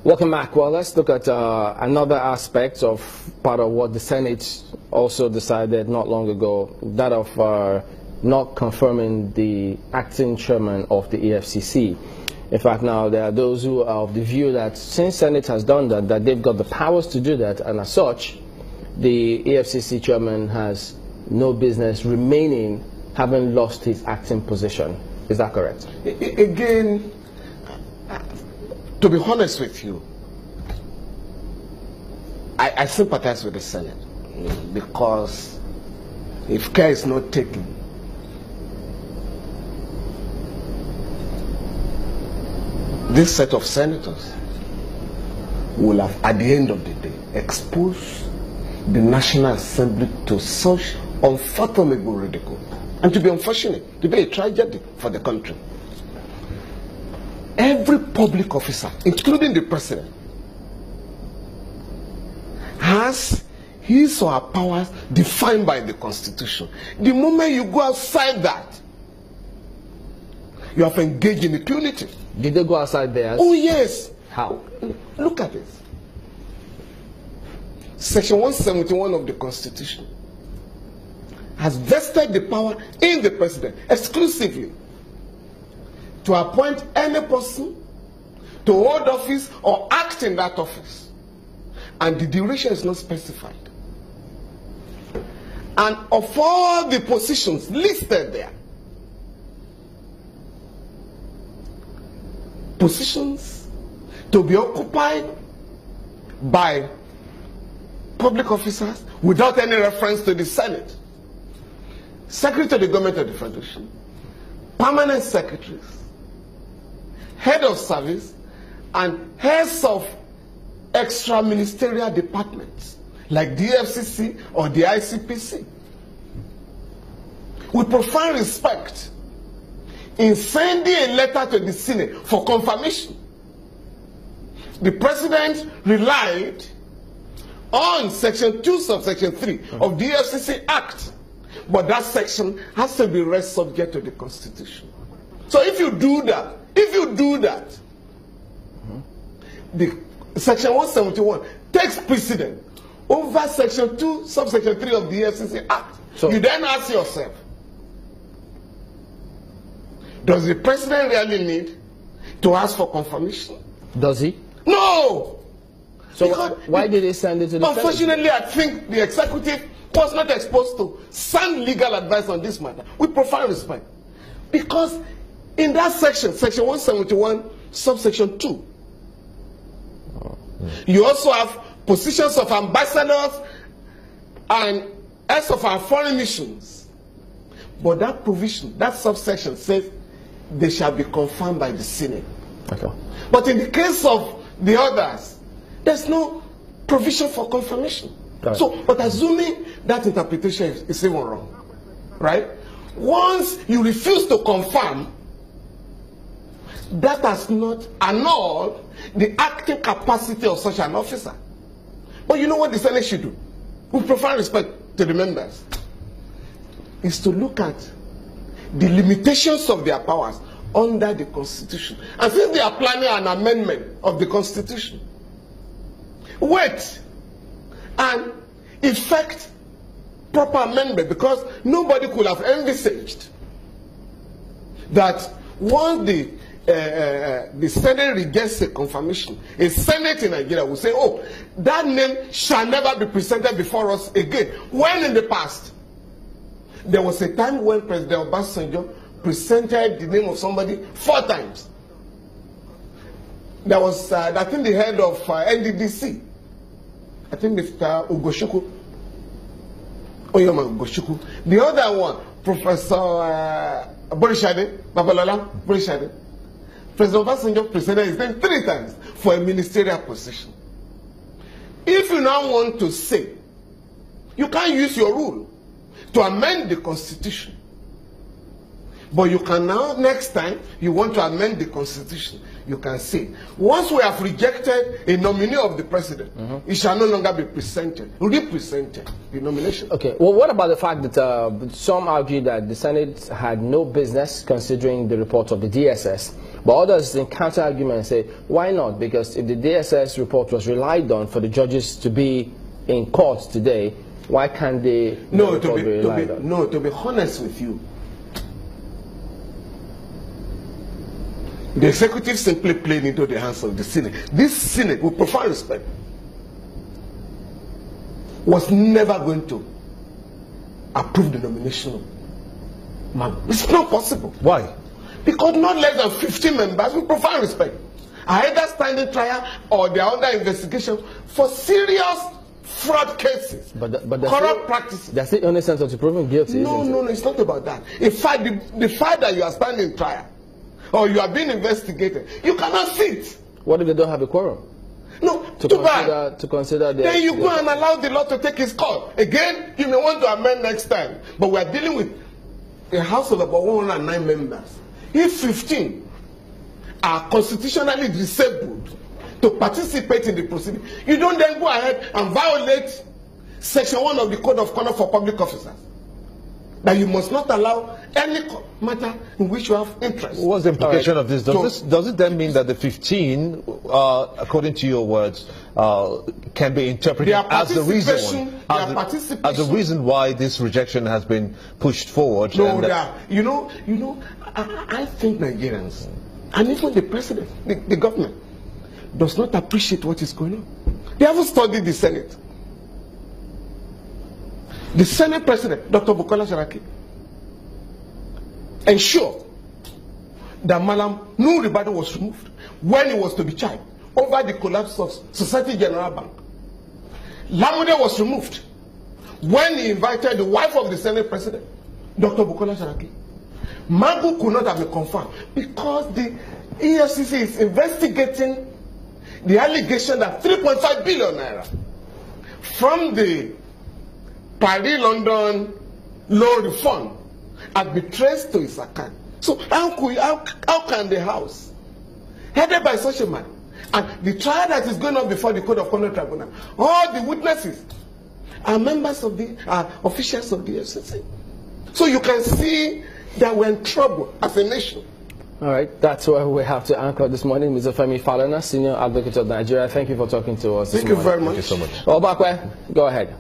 Welcome back. Well, let's look at another aspect of part of what the Senate also decided not long ago, that of not confirming the acting chairman of the EFCC. In fact, now there are those who are of the view that since Senate has done that, that they've got the powers to do that, and as such, the EFCC chairman has no business remaining, having lost his acting position. Is that correct? Again, to be honest with you, I sympathize with the Senate, because if care is not taken, this set of senators will have, at the end of the day, exposed the National Assembly to such unfathomable ridicule, and to be unfortunate, to be a tragedy for the country. Every public officer, including the president, has his or her powers defined by the Constitution. The moment you go outside that, you have engaged in impunity. Did they go outside theirs? Oh yes. How? Look at this. Section 171 of the Constitution has vested the power in the president exclusively to appoint any person to hold office or act in that office, and the duration is not specified. And of all the positions listed there, positions to be occupied by public officers without any reference to the Senate, Secretary to the Government of the Federation, permanent secretaries, head of service, and heads of extra-ministerial departments like the FCC or the ICPC. With profound respect, in sending a letter to the Senate for confirmation, the president relied on Section 2, subsection 3 of the FCC Act, but that section has to be rest subject to the Constitution. So if you do that, the Section 171 takes precedent over Section 2, subsection 3 of the FCC Act. So you then ask yourself, does the president really need to ask for confirmation? Does he? No! So why did they send it to the Unfortunately, I think the executive was not exposed to sound legal advice on this matter, with profound respect. Because in that section, Section 171, subsection 2, you also have positions of ambassadors and heads of our foreign missions. But that provision, that subsection says they shall be confirmed by the Senate. Okay. But in the case of the others, there's no provision for confirmation. Right. So, but assuming that interpretation is even wrong, right? Once you refuse to confirm, that has not annulled the acting capacity of such an officer. But you know what the Senate should do? With profound respect to the members, is to look at the limitations of their powers under the Constitution. And since they are planning an amendment of the Constitution, wait and effect proper amendment, because nobody could have envisaged that once the Senate rejects a confirmation, a Senate in Nigeria will say, oh, that name shall never be presented before us again. When in the past, there was a time when President Obasanjo presented the name of somebody 4 times. There was, I think, the head of NDDC, I think Mr. Ogoshuku, Oyoma Ogoshuku. The other one, Professor Borishade, Babalola Borishade. President Obasanjo presented his name 3 times for a ministerial position. If you now want to say, you can't use your rule to amend the Constitution But you can now, next time you want to amend the constitution, you can say, once we have rejected a nominee of the president, it shall no longer be represented, the nomination. Okay, well, what about the fact that some argue that the Senate had no business considering the report of the DSS, but others in counter-argument say, why not? Because if the DSS report was relied on for the judges to be in court today, why can't they to be honest with you, the executive simply played into the hands of the Senate. This Senate, with profound respect, was never going to approve the nomination of man. It's not possible. Why? Because not less than 50 members, with profound respect, are either standing trial or they are under investigation for serious fraud cases, corrupt practices. That's the only sense of proving guilty. No, it's not about that. In fact, the fact that you are standing trial or you are being investigated, you cannot sit. What if they don't have a quorum? No, to consider then you go and allow the law to take its course. Again, you may want to amend next time. But we are dealing with a house of about 109 members. If 15 are constitutionally disabled to participate in the proceeding, you don't then go ahead and violate Section 1 of the Code of Conduct for Public Officers, that you must not allow any matter in which you have interest. What's the implication of this? Does it then mean that the 15, according to your words, can be interpreted as the reason why this rejection has been pushed forward? No, I think Nigerians, and even the president, the government, does not appreciate what is going on. They haven't studied the Senate. The Senate President, Dr. Bukola Saraki, ensured that Malam Nuhu Ribadu was removed when he was to be tried over the collapse of Society General Bank. Lamude was removed when he invited the wife of the Senate President, Dr. Bukola Saraki. Magu could not have been confirmed because the EFCC is investigating the allegation that 3.5 billion naira from the Paris-London loan fund had been traced to his account. So how can the House, headed by such a man, and the trial that is going on before the Code of Conduct Tribunal, all the witnesses are members of the officials of the FCC. So you can see that we're in trouble as a nation. All right, that's where we have to anchor this morning. Mr. Femi Falana, Senior Advocate of Nigeria, thank you for talking to us. Thank you very much. Thank you so much. Obakwe, go ahead.